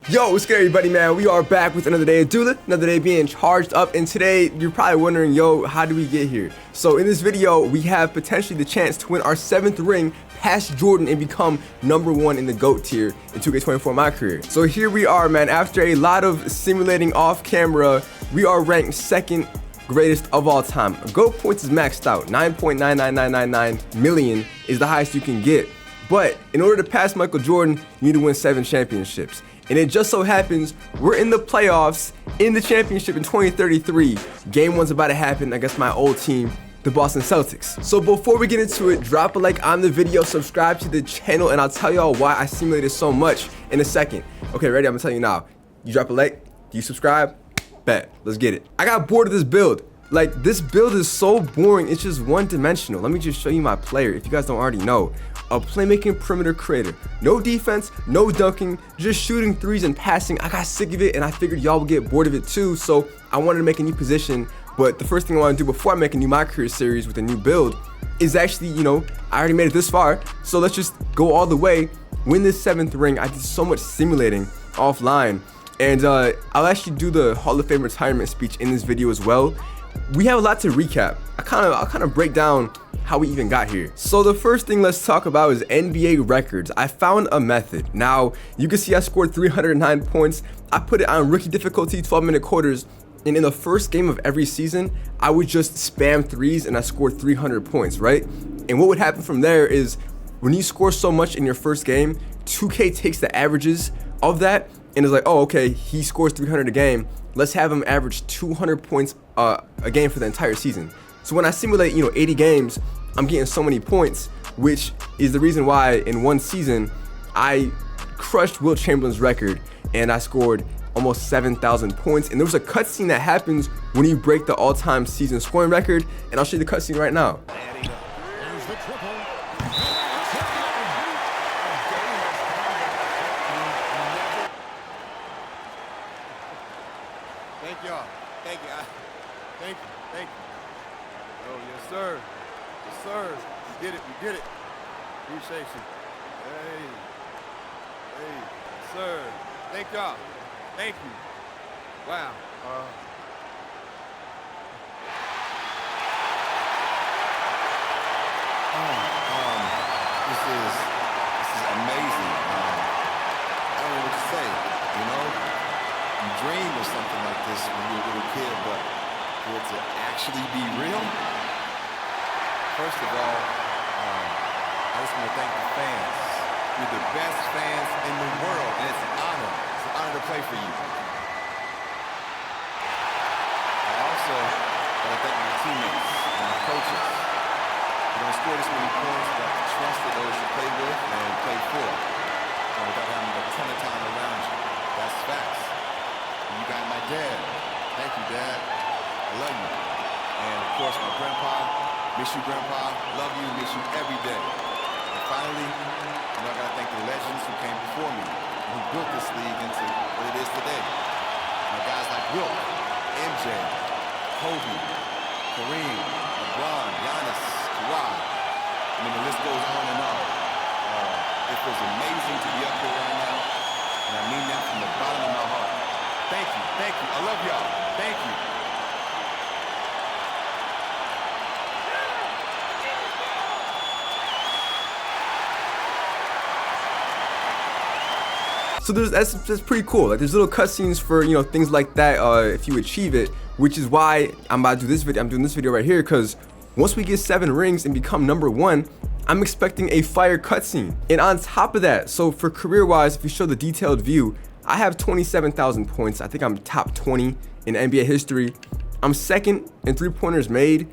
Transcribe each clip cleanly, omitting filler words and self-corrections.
Yo, what's good, everybody, man? We are back with another day of Dullah, another day being charged up, and today you're probably wondering, yo, how do we get here? So in this video, we have potentially the chance to win our 7th ring past Jordan and become #1 in the GOAT tier in 2K24 MyCareer. So here we are, man. After a lot of simulating off camera, we are ranked 2nd greatest of all time. GOAT points is maxed out. 9.99999 million is the highest you can get. But in order to pass Michael Jordan, you need to win 7 championships. And it just so happens we're in the playoffs in the championship in 2033. Game 1's about to happen against my old team, the Boston Celtics. So before we get into it, drop a like on the video, subscribe to the channel, and I'll tell y'all why I simulated so much in a second. Okay, ready? I'm gonna tell you now. You drop a like, do you subscribe? Bet, let's get it. I got bored of this build. Like, this build is so boring, it's just one-dimensional. Let me just show you my player, if you guys don't already know. A playmaking perimeter creator. No defense, no dunking, just shooting threes and passing. I got sick of it, and I figured y'all would get bored of it too, so I wanted to make a new position. But the first thing I want to do before I make a new MyCareer series with a new build is actually, I already made it this far, so let's just go all the way, win this 7th ring. I did so much simulating offline, and I'll actually do the Hall of Fame retirement speech in this video as well. We have a lot to recap. I'll kind of break down how we even got here. So the first thing let's talk about is NBA records. I found a method. Now, you can see I scored 309 points. I put it on rookie difficulty, 12-minute quarters, and in the first game of every season, I would just spam threes and I scored 300 points, right? And what would happen from there is when you score so much in your first game, 2K takes the averages of that and is like, oh, okay, he scores 300 a game. Let's have him average 200 points a game for the entire season. So when I simulate, 80 games, I'm getting so many points, which is the reason why in one season, I crushed Wilt Chamberlain's record and I scored almost 7,000 points. And there was a cutscene that happens when you break the all-time season scoring record, and I'll show you the cutscene right now. Thank y'all. Thank you. Thank you. Thank you. Oh, yes, sir. Yes, sir. You did it. You did it. Appreciate you. Hey. Hey. Yes, sir. Thank y'all. Thank you. Wow. This is amazing. I don't know what to say, You dream of something like this when you were a little kid, but for it to actually be real, first of all, I just want to thank the fans. You're the best fans in the world, and it's an honor. It's an honor to play for you. I also want to thank my teammates and my coaches. You don't score this many points, but the trust of those you play with and play for, without having a ton of time around you. That's facts. You got my dad. Thank you, Dad. I love you. And of course, my grandpa. Miss you, Grandpa. Love you. Miss you every day. And finally, I gotta thank the legends who came before me, who built this league into what it is today. Guys like Wilt, MJ, Kobe, Kareem, LeBron, Giannis, Kawhi. The list goes on and on. It feels amazing to be up here right now, and I mean that from the bottom of my heart. Thank you, thank you. I love y'all. Thank you. So that's pretty cool. Like, there's little cutscenes for things like that if you achieve it, which is why I'm about to do this video. I'm doing this video right here because once we get 7 rings and become #1, I'm expecting a fire cutscene. And on top of that, so for career-wise, if you show the detailed view, I have 27,000 points. I think I'm top 20 in NBA history. I'm 2nd in three-pointers made,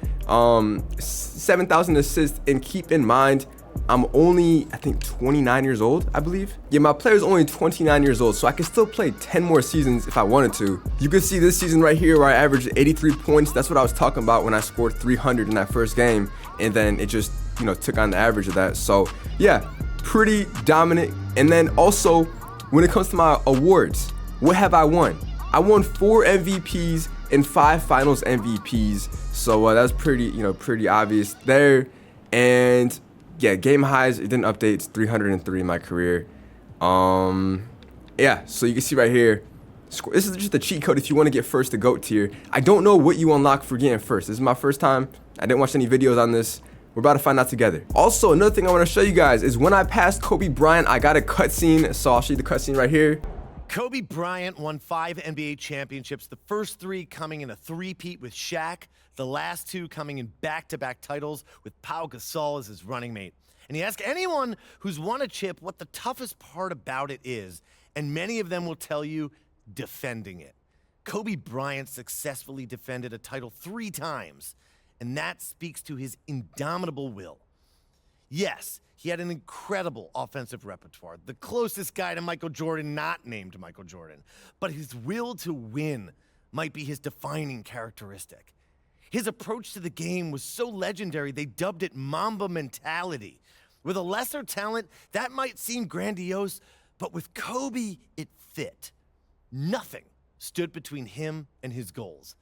7,000 assists, and keep in mind, I'm only, I think, 29 years old, I believe. Yeah, my player's only 29 years old, so I can still play 10 more seasons if I wanted to. You can see this season right here where I averaged 83 points. That's what I was talking about when I scored 300 in that first game, and then it just, took on the average of that. So, yeah, pretty dominant. And then also, when it comes to my awards, what have I won? I won 4 MVPs and 5 Finals MVPs. So that's pretty, pretty obvious there. And yeah, game highs, it didn't update. It's 303 in my career. Yeah, so you can see right here, this is just a cheat code if you want to get first to GOAT tier. I don't know what you unlock for getting first. This is my first time. I didn't watch any videos on this. We're about to find out together. Also, another thing I want to show you guys is when I passed Kobe Bryant, I got a cutscene. So I'll show you the cutscene right here. Kobe Bryant won 5 NBA championships, the first 3 coming in a three-peat with Shaq, the last 2 coming in back-to-back titles with Pau Gasol as his running mate. And you ask anyone who's won a chip what the toughest part about it is, and many of them will tell you defending it. Kobe Bryant successfully defended a title 3 times, and that speaks to his indomitable will. Yes, he had an incredible offensive repertoire, the closest guy to Michael Jordan not named Michael Jordan, but his will to win might be his defining characteristic. His approach to the game was so legendary they dubbed it Mamba mentality. With a lesser talent, that might seem grandiose, but with Kobe, it fit. Nothing stood between him and his goals.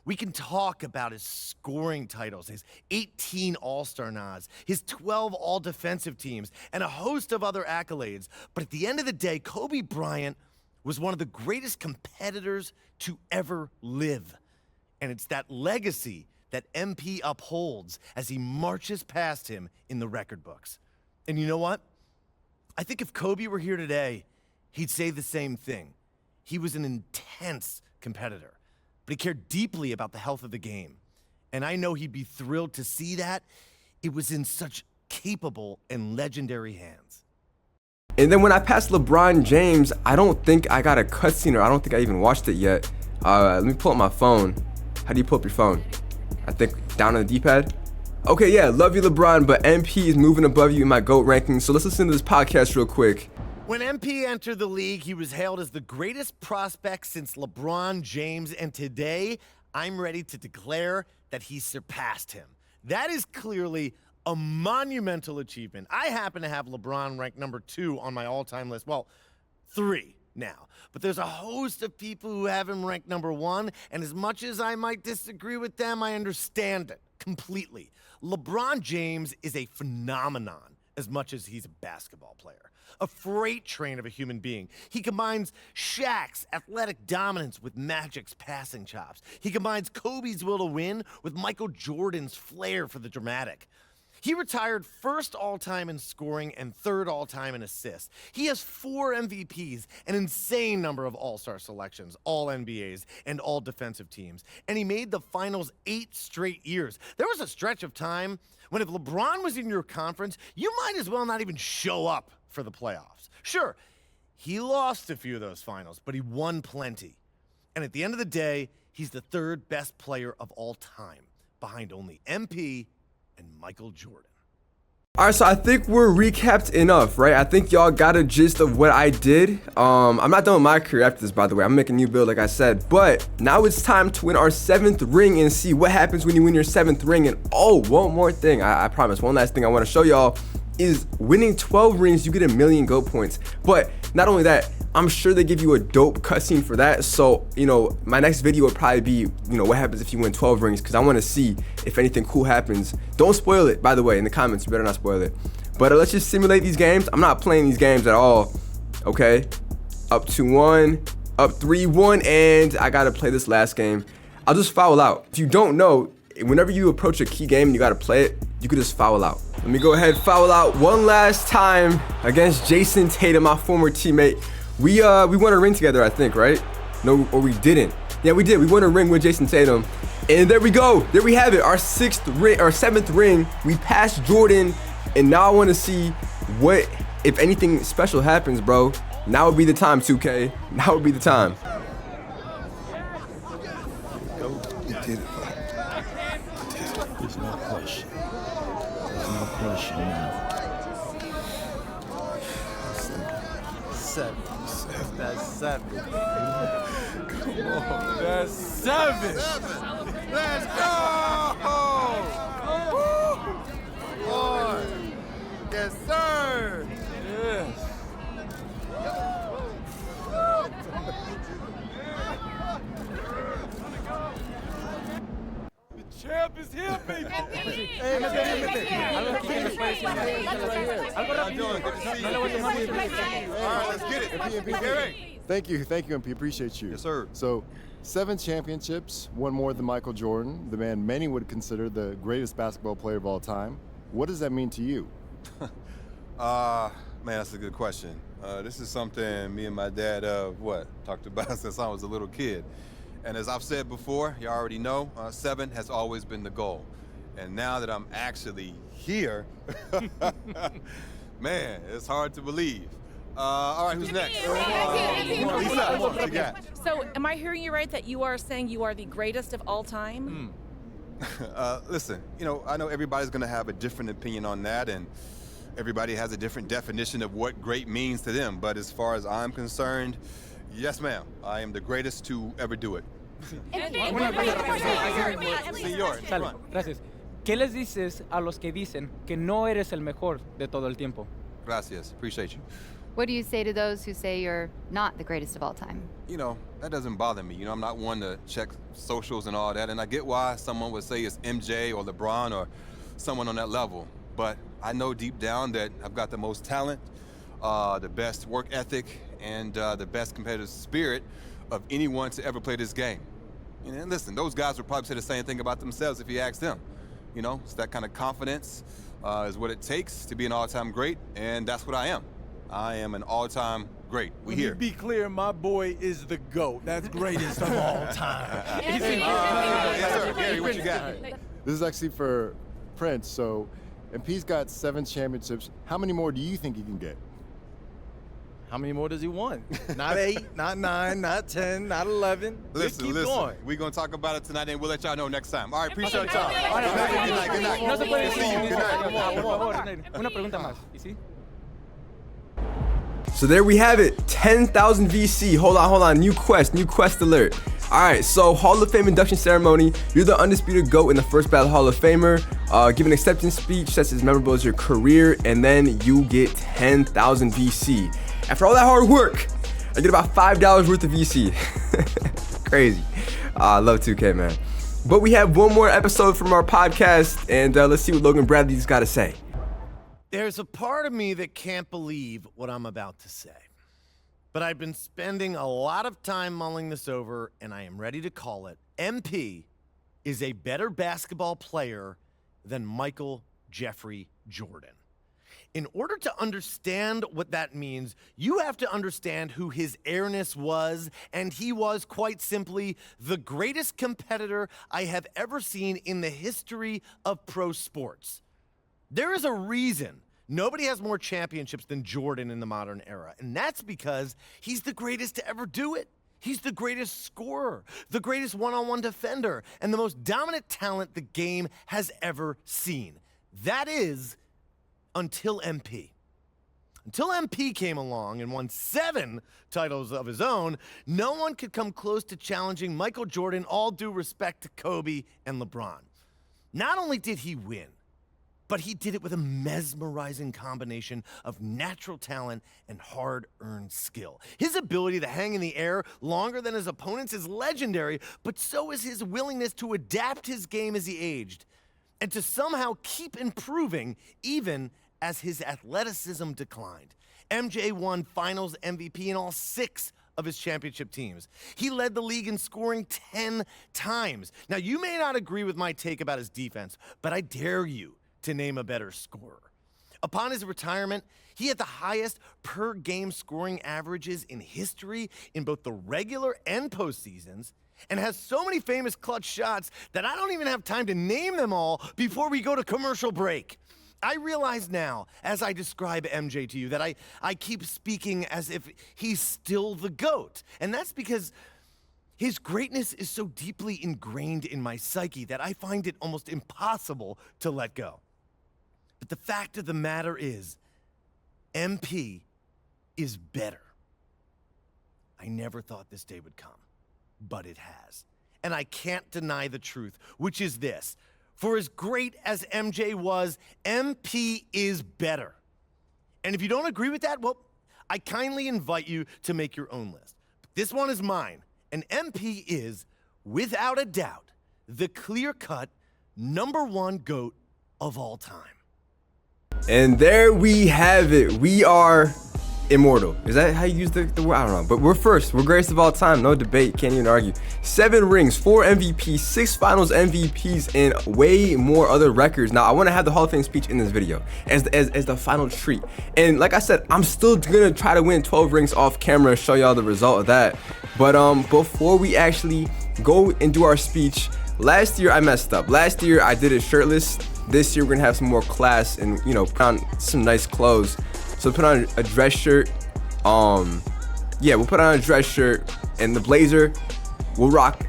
We can talk about his scoring titles, his 18 All-Star nods, his 12 All-Defensive teams, and a host of other accolades. But at the end of the day, Kobe Bryant was one of the greatest competitors to ever live. And it's that legacy that MP upholds as he marches past him in the record books. And you know what? I think if Kobe were here today, he'd say the same thing. He was an intense competitor, but he cared deeply about the health of the game. And I know he'd be thrilled to see that it was in such capable and legendary hands. And then when I passed LeBron James, I don't think I got a cutscene, or I don't think I even watched it yet. Let me pull up my phone. How do you pull up your phone? I think down on the D-pad. Okay, yeah, love you, LeBron, but MP is moving above you in my GOAT ranking. So let's listen to this podcast real quick. When MP entered the league, he was hailed as the greatest prospect since LeBron James, and today I'm ready to declare that he surpassed him. That is clearly a monumental achievement. I happen to have LeBron ranked number 2 on my all-time list. Well, 3 now. But there's a host of people who have him ranked number 1, and as much as I might disagree with them, I understand it completely. LeBron James is a phenomenon as much as he's a basketball player. A freight train of a human being. He combines Shaq's athletic dominance with Magic's passing chops. He combines Kobe's will to win with Michael Jordan's flair for the dramatic. He retired first all-time in scoring and third all-time in assists. He has 4 MVPs, an insane number of all-star selections, all-NBAs, and all-defensive teams. And he made the finals 8 straight years. There was a stretch of time when if LeBron was in your conference, you might as well not even show up for the playoffs. Sure, he lost a few of those finals, but he won plenty. And at the end of the day, he's the 3rd best player of all time, behind only MP and Michael Jordan. All right, so I think we're recapped enough, right? I think y'all got a gist of what I did. I'm not done with my career after this, by the way. I'm making a new build, like I said. But now it's time to win our 7th ring and see what happens when you win your 7th ring. And oh, one more thing. I promise. One last thing I want to show y'all is winning 12 rings, you get 1,000,000 GOAT points. But not only that, I'm sure they give you a dope cutscene for that. So, you know, my next video would probably be, you know, what happens if you win 12 rings, because I want to see if anything cool happens. Don't spoil it, by the way, in the comments. You better not spoil it. But let's just simulate these games. I'm not playing these games at all, okay? Up 2-1, up 3-1, and I got to play this last game. I'll just foul out. If you don't know, whenever you approach a key game and you got to play it, you could just foul out. Let me go ahead, foul out one last time against Jason Tatum, my former teammate. We won a ring together, I think, right? No, or we didn't. Yeah, we did. We won a ring with Jason Tatum. And there we go. There we have it. Our 7th ring. We passed Jordan. And now I want to see what, if anything special happens, bro. Now would be the time, 2K. Now would be the time. You did it, bro. There's no question. There's no question now. 7. That's 7. Come on. That's 7. Let's go! Boy. Yes, sir. Yes. The champ champ is here, baby. Algo aquí que nos puede decir algo rapidito. No le voy a tomar mucho tiempo. All right, let's get it. Thank you, MP. Appreciate you. Yes, sir. So, 7 championships, one more than Michael Jordan, the man many would consider the greatest basketball player of all time. What does that mean to you? Man, that's a good question. This is something me and my dad, talked about since I was a little kid. And as I've said before, you already know, 7 has always been the goal. And now that I'm actually here, man, it's hard to believe. All right, who's next? Lisa, what you got? So, am I hearing you right that you are saying you are the greatest of all time? Listen, I know everybody's going to have a different opinion on that, and everybody has a different definition of what great means to them. But as far as I'm concerned, yes, ma'am, I am the greatest to ever do it. Señor, Sale, gracias. ¿Qué les dices a los que dicen que no eres el mejor de todo el tiempo? Gracias, appreciate you. What do you say to those who say you're not the greatest of all time? That doesn't bother me. I'm not one to check socials and all that, and I get why someone would say it's MJ or LeBron or someone on that level. But I know deep down that I've got the most talent, the best work ethic, and the best competitive spirit of anyone to ever play this game. And listen, those guys would probably say the same thing about themselves if you asked them. It's that kind of confidence is what it takes to be an all-time great, and that's what I am. I am an all-time great. We here. Be clear, my boy is the GOAT. That's greatest of all time. Yes, sir. Gary, what you got? This is actually for Prince. So, MP's got 7 championships. How many more do you think he can get? How many more does he want? Not 8, not 9, not 10, not 11. Listen. Going. We're going to talk about it tonight, and we'll let y'all know next time. All right, appreciate your time. Good night. No se puede See you. Good night. Por favor, una pregunta más. ¿Y sí? So there we have it, 10,000 VC. Hold on, new quest alert. All right, so Hall of Fame induction ceremony. You're the undisputed GOAT in the first ballot Hall of Famer. Give an acceptance speech that's as memorable as your career, and then you get 10,000 VC. After all that hard work, I get about $5 worth of VC. Crazy. I love 2K, man. But we have one more episode from our podcast, and let's see what Logan Bradley's got to say. There's a part of me that can't believe what I'm about to say. But I've been spending a lot of time mulling this over, and I am ready to call it. MP is a better basketball player than Michael Jeffrey Jordan. In order to understand what that means, you have to understand who his airness was, and he was, quite simply, the greatest competitor I have ever seen in the history of pro sports. There is a reason nobody has more championships than Jordan in the modern era, and that's because he's the greatest to ever do it. He's the greatest scorer, the greatest one-on-one defender, and the most dominant talent the game has ever seen. That is, until MP. Until MP came along and won 7 titles of his own, no one could come close to challenging Michael Jordan, all due respect to Kobe and LeBron. Not only did he win, but he did it with a mesmerizing combination of natural talent and hard-earned skill. His ability to hang in the air longer than his opponents is legendary, but so is his willingness to adapt his game as he aged, and to somehow keep improving even as his athleticism declined. MJ won Finals MVP in all 6 of his championship teams. He led the league in scoring 10 times. Now, you may not agree with my take about his defense, but I dare you to name a better scorer. Upon his retirement, he had the highest per-game scoring averages in history in both the regular and postseasons, and has so many famous clutch shots that I don't even have time to name them all before we go to commercial break. I realize now, as I describe MJ to you, that I keep speaking as if he's still the GOAT, and that's because his greatness is so deeply ingrained in my psyche that I find it almost impossible to let go. But the fact of the matter is, MP is better. I never thought this day would come, but it has. And I can't deny the truth, which is this. For as great as MJ was, MP is better. And if you don't agree with that, well, I kindly invite you to make your own list. But this one is mine, and MP is, without a doubt, the clear-cut #1 GOAT of all time. And there we have it. We are immortal. Is that how you use the word? I don't know. But we're first. We're greatest of all time. No debate. Can't even argue. 7 rings, 4 MVPs, 6 finals MVPs, and way more other records. Now, I want to have the Hall of Fame speech in this video as the final treat. And like I said, I'm still going to try to win 12 rings off camera and show y'all the result of that. But before we actually go and do our speech, last year I messed up. Last year I did it shirtless. This year we're going to have some more class and, you know, put on some nice clothes. So put on a dress shirt. Yeah, we'll put on a dress shirt and the blazer. We'll rock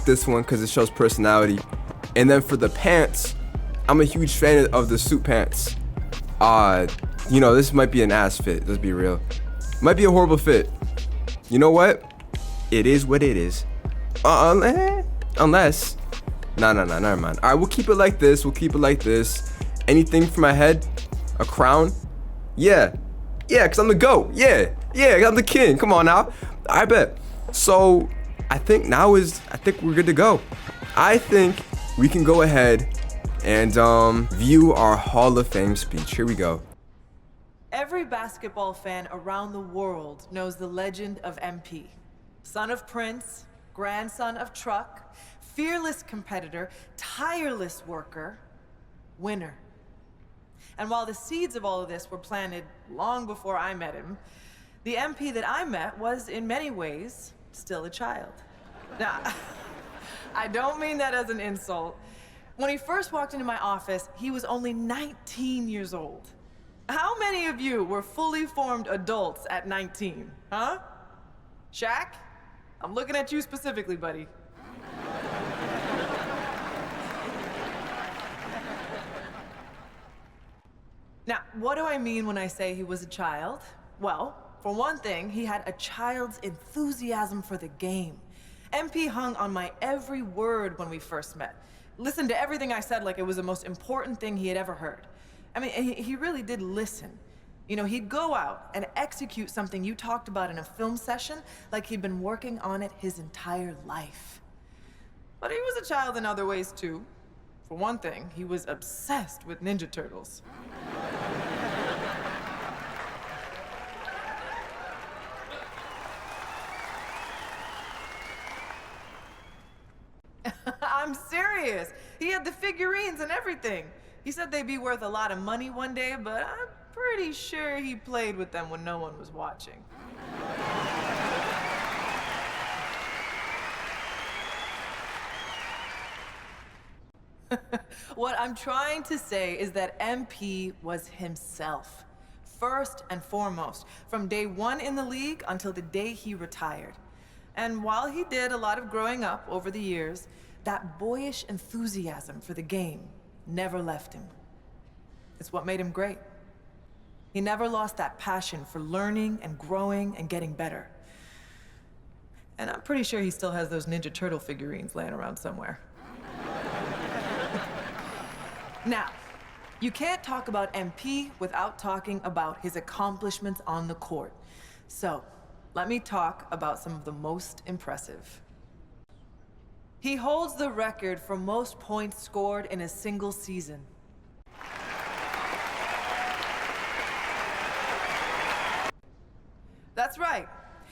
this one because it shows personality. And then for the pants, I'm a huge fan of the suit pants. You know, this might be an ass fit. Let's be real. Might be a horrible fit. You know what? It is what it is. Unless. No, never mind. All right, we'll keep it like this. Anything for my head? A crown? Yeah, because I'm the GOAT. Yeah, I'm the king. Come on now. I bet. So I think we're good to go. I think we can go ahead and view our Hall of Fame speech. Here we go. Every basketball fan around the world knows the legend of MP. Son of Prince, grandson of Truck, fearless competitor, tireless worker, winner. And while the seeds of all of this were planted long before I met him, the MP that I met was, in many ways, still a child. Now, I don't mean that as an insult. When he first walked into my office, he was only 19 years old. How many of you were fully formed adults at 19, huh? Shaq? I'm looking at you specifically, buddy. Now, what do I mean when I say he was a child? Well, for one thing, he had a child's enthusiasm for the game. MP hung on my every word when we first met. Listened to everything I said like it was the most important thing he had ever heard. I mean, he really did listen. You know, he'd go out and execute something you talked about in a film session like he'd been working on it his entire life. But he was a child in other ways, too. For one thing, he was obsessed with Ninja Turtles. I'm serious. He had the figurines and everything. He said they'd be worth a lot of money one day, but I'm pretty sure he played with them when no one was watching. What I'm trying to say is that MP was himself, first and foremost, from day one in the league until the day he retired. And while he did a lot of growing up over the years, that boyish enthusiasm for the game never left him. It's what made him great. He never lost that passion for learning and growing and getting better. And I'm pretty sure he still has those Ninja Turtle figurines laying around somewhere. Now, you can't talk about MP without talking about his accomplishments on the court. So, let me talk about some of the most impressive. He holds the record for most points scored in a single season. That's right.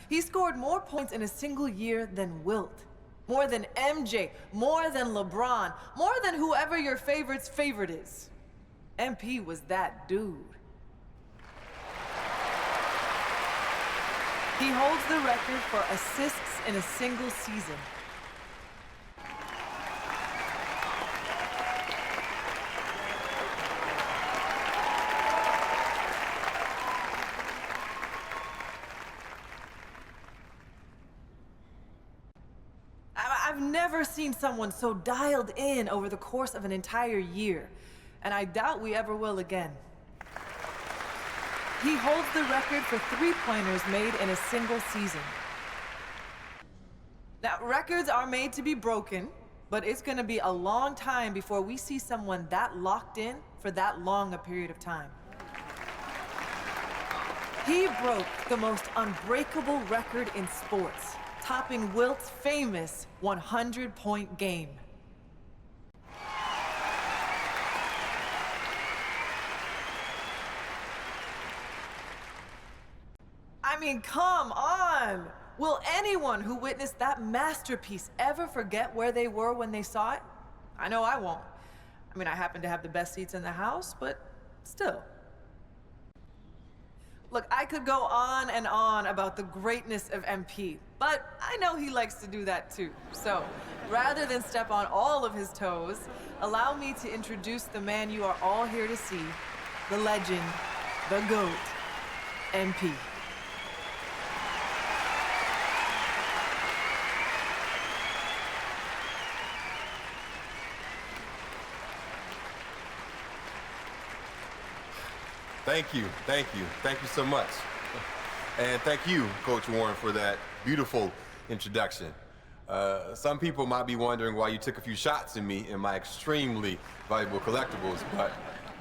He scored more points in a single year than Wilt. More than MJ, more than LeBron, more than whoever your favorite's favorite is. MP was that dude. He holds the record for assists in a single season. I've never seen someone so dialed in over the course of an entire year, and I doubt we ever will again. He holds the record for three-pointers made in a single season. Now, records are made to be broken, but it's gonna be a long time before we see someone that locked in for that long a period of time. He broke the most unbreakable record in sports, topping Wilt's famous 100-point game. I mean, come on! Will anyone who witnessed that masterpiece ever forget where they were when they saw it? I know I won't. I mean, I happen to have the best seats in the house, but still. Look, I could go on and on about the greatness of MP, but I know he likes to do that too. So, rather than step on all of his toes, allow me to introduce the man you are all here to see, the legend, the GOAT, MP. Thank you, thank you, thank you so much. And thank you, Coach Warren, for that beautiful introduction. Some people might be wondering why you took a few shots at me in my extremely valuable collectibles, but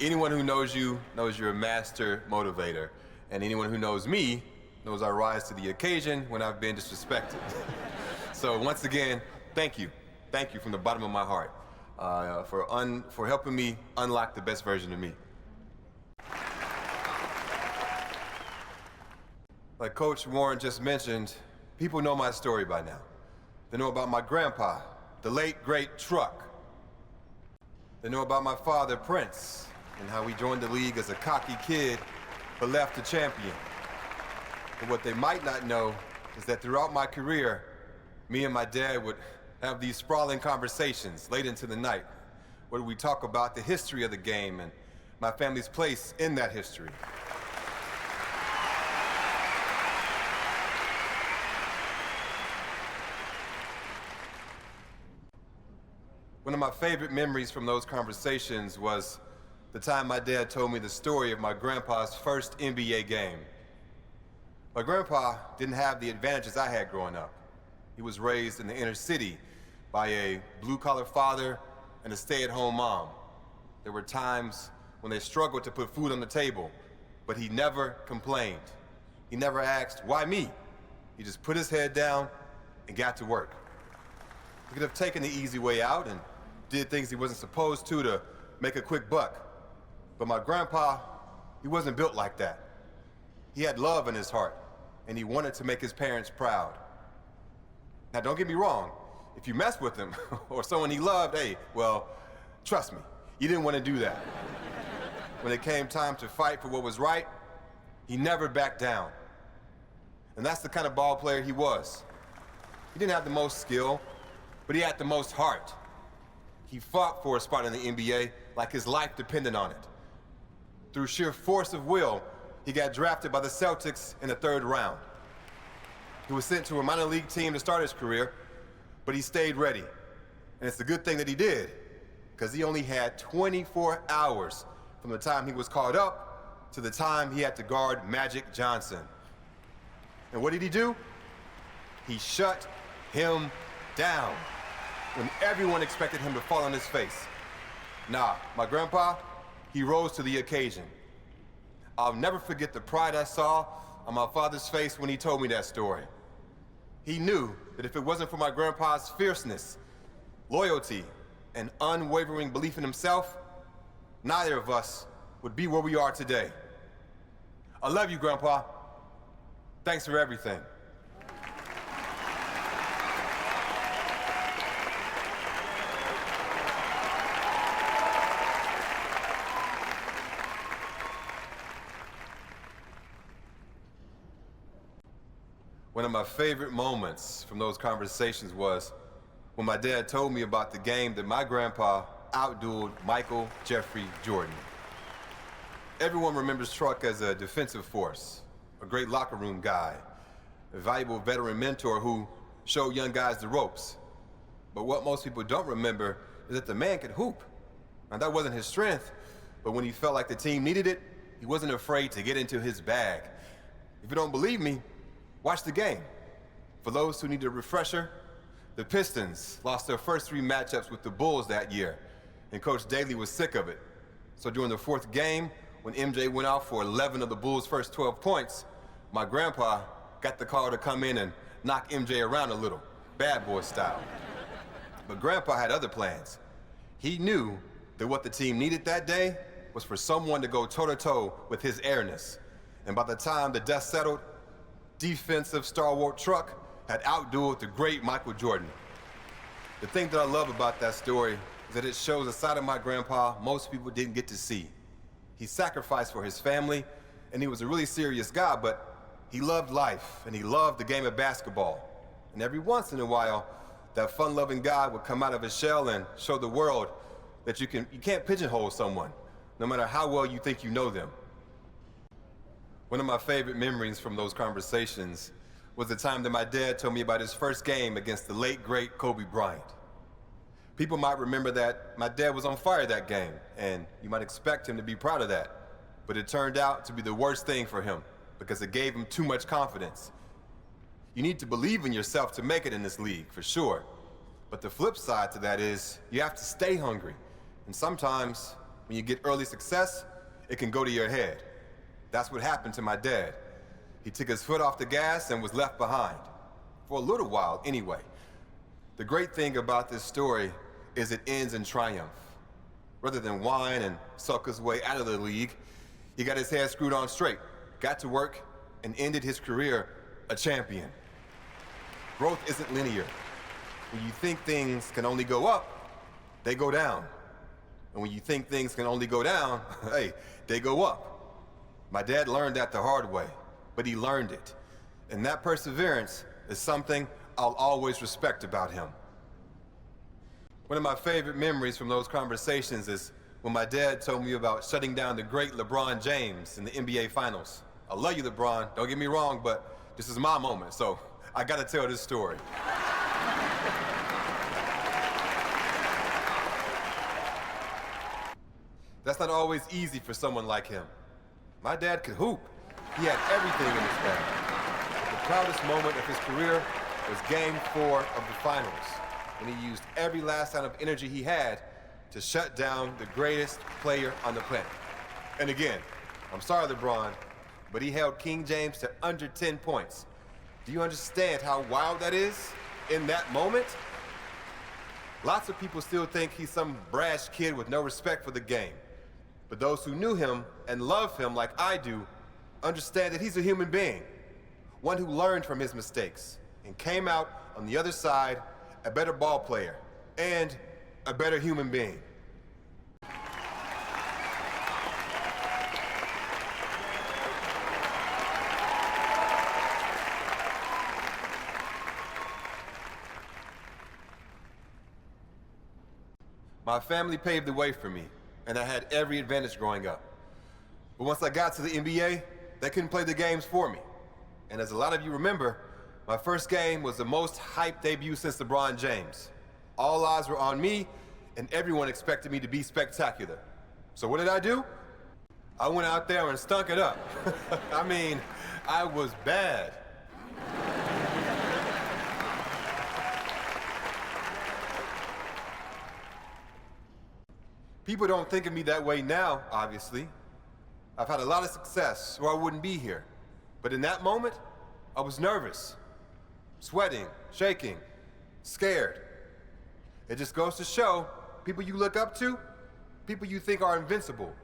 anyone who knows you knows you're a master motivator. And anyone who knows me knows I rise to the occasion when I've been disrespected. So once again, thank you. Thank you from the bottom of my heart for helping me unlock the best version of me. Like Coach Warren just mentioned, people know my story by now. They know about my grandpa, the late, great Truck. They know about my father, Prince, and how he joined the league as a cocky kid, but left a champion. But what they might not know is that throughout my career, me and my dad would have these sprawling conversations late into the night, where we talk about the history of the game and my family's place in that history. One of my favorite memories from those conversations was the time my dad told me the story of my grandpa's first NBA game. My grandpa didn't have the advantages I had growing up. He was raised in the inner city by a blue-collar father and a stay-at-home mom. There were times when they struggled to put food on the table, but he never complained. He never asked, why me? He just put his head down and got to work. He could have taken the easy way out and did things he wasn't supposed to make a quick buck. But my grandpa, he wasn't built like that. He had love in his heart, and he wanted to make his parents proud. Now, don't get me wrong. If you mess with him or someone he loved, hey, well, trust me, he didn't want to do that. When it came time to fight for what was right, he never backed down. And that's the kind of ball player he was. He didn't have the most skill, but he had the most heart. He fought for a spot in the NBA like his life depended on it. Through sheer force of will, he got drafted by the Celtics in the 3rd round. He was sent to a minor league team to start his career, but he stayed ready. And it's a good thing that he did, because he only had 24 hours from the time he was called up to the time he had to guard Magic Johnson. And what did he do? He shut him down when everyone expected him to fall on his face. Nah, my grandpa, he rose to the occasion. I'll never forget the pride I saw on my father's face when he told me that story. He knew that if it wasn't for my grandpa's fierceness, loyalty, and unwavering belief in himself, neither of us would be where we are today. I love you, Grandpa. Thanks for everything. One of my favorite moments from those conversations was when my dad told me about the game that my grandpa outdueled Michael Jeffrey Jordan. Everyone remembers Truck as a defensive force, a great locker room guy, a valuable veteran mentor who showed young guys the ropes. But what most people don't remember is that the man could hoop. Now, that wasn't his strength, but when he felt like the team needed it, he wasn't afraid to get into his bag. If you don't believe me, watch the game. For those who need a refresher, the Pistons lost their first 3 matchups with the Bulls that year, and Coach Daly was sick of it. So during the 4th game, when MJ went out for 11 of the Bulls' first 12 points, my grandpa got the call to come in and knock MJ around a little, bad boy style. But Grandpa had other plans. He knew that what the team needed that day was for someone to go toe-to-toe with his airness. And by the time the dust settled, defensive stalwart Truck had outdueled the great Michael Jordan. The thing that I love about that story is that it shows a side of my grandpa most people didn't get to see. He sacrificed for his family, and he was a really serious guy, but he loved life, and he loved the game of basketball. And every once in a while, that fun-loving guy would come out of his shell and show the world that you can't pigeonhole someone, no matter how well you think you know them. One of my favorite memories from those conversations was the time that my dad told me about his first game against the late, great Kobe Bryant. People might remember that my dad was on fire that game, and you might expect him to be proud of that. But it turned out to be the worst thing for him, because it gave him too much confidence. You need to believe in yourself to make it in this league, for sure. But the flip side to that is you have to stay hungry. And sometimes, when you get early success, it can go to your head. That's what happened to my dad. He took his foot off the gas and was left behind. For a little while, anyway. The great thing about this story is it ends in triumph. Rather than whine and sulk his way out of the league, he got his head screwed on straight, got to work, and ended his career a champion. Growth isn't linear. When you think things can only go up, they go down. And when you think things can only go down, hey, they go up. My dad learned that the hard way, but he learned it. And that perseverance is something I'll always respect about him. One of my favorite memories from those conversations is when my dad told me about shutting down the great LeBron James in the NBA Finals. I love you, LeBron, don't get me wrong, but this is my moment, so I gotta tell this story. That's not always easy for someone like him. My dad could hoop. He had everything in his bag. But the proudest moment of his career was Game 4 of the Finals, when he used every last ounce of energy he had to shut down the greatest player on the planet. And again, I'm sorry, LeBron, but he held King James to under 10 points. Do you understand how wild that is in that moment? Lots of people still think he's some brash kid with no respect for the game. But those who knew him and love him like I do understand that he's a human being, one who learned from his mistakes and came out on the other side a better ball player and a better human being. My family paved the way for me, and I had every advantage growing up. But once I got to the NBA, they couldn't play the games for me. And as a lot of you remember, my first game was the most hyped debut since LeBron James. All eyes were on me, and everyone expected me to be spectacular. So what did I do? I went out there and stunk it up. I mean, I was bad. People don't think of me that way now, obviously. I've had a lot of success, or I wouldn't be here. But in that moment, I was nervous, sweating, shaking, scared. It just goes to show, people you look up to, people you think are invincible,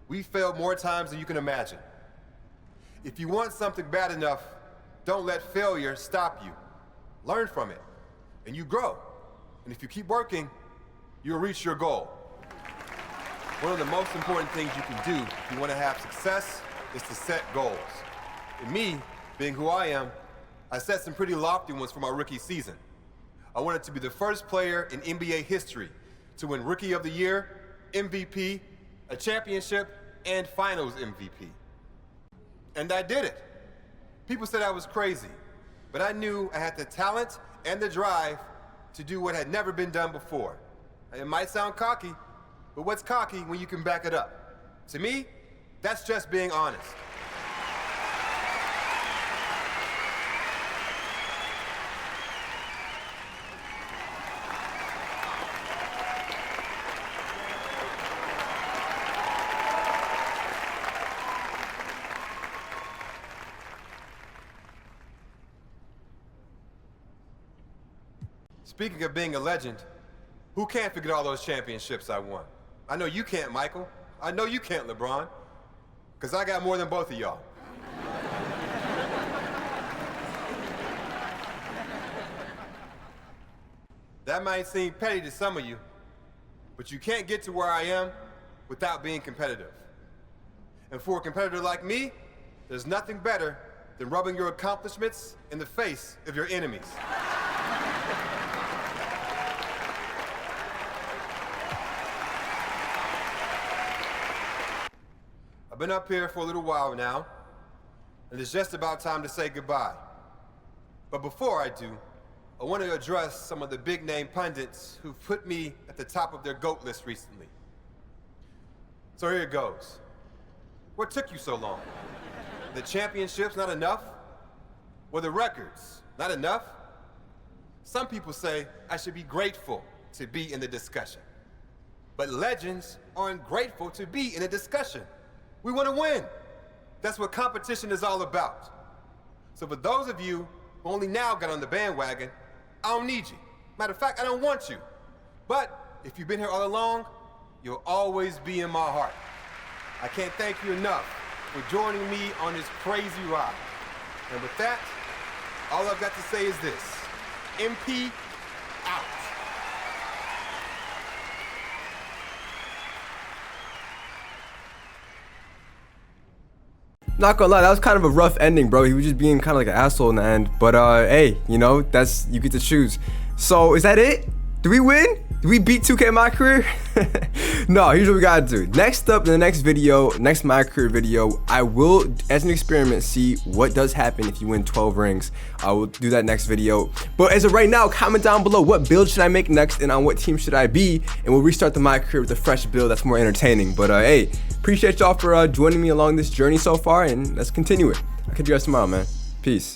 we failed more times than you can imagine. If you want something bad enough, don't let failure stop you. Learn from it, and you grow. And if you keep working, you'll reach your goal. One of the most important things you can do if you want to have success is to set goals. And me, being who I am, I set some pretty lofty ones for my rookie season. I wanted to be the first player in NBA history to win Rookie of the Year, MVP, a championship, and Finals MVP. And I did it. People said I was crazy, but I knew I had the talent and the drive to do what had never been done before. It might sound cocky, but what's cocky when you can back it up? To me, that's just being honest. Speaking of being a legend, who can't forget all those championships I won? I know you can't, Michael. I know you can't, LeBron. Because I got more than both of y'all. That might seem petty to some of you, but you can't get to where I am without being competitive. And for a competitor like me, there's nothing better than rubbing your accomplishments in the face of your enemies. I've been up here for a little while now, and it's just about time to say goodbye. But before I do, I want to address some of the big-name pundits who've put me at the top of their GOAT list recently. So here it goes. What took you so long? The championships not enough? Were the records not enough? Some people say I should be grateful to be in the discussion. But legends aren't grateful to be in a discussion. We want to win. That's what competition is all about. So for those of you who only now got on the bandwagon, I don't need you. Matter of fact, I don't want you. But if you've been here all along, you'll always be in my heart. I can't thank you enough for joining me on this crazy ride. And with that, all I've got to say is this: MP out. Not gonna lie, that was kind of a rough ending, bro. He was just being kind of like an asshole in the end. But hey, you know, that's, you get to choose. So is that it? Did we win? Did we beat 2K MyCareer? No, here's what we gotta do. Next up in the next video, next MyCareer video, I will, as an experiment, see what does happen if you win 12 rings. I will do that next video. But as of right now, comment down below what build should I make next and on what team should I be, and we'll restart the MyCareer with a fresh build that's more entertaining. But hey, appreciate y'all for joining me along this journey so far, and let's continue it. I'll catch you guys tomorrow, man. Peace.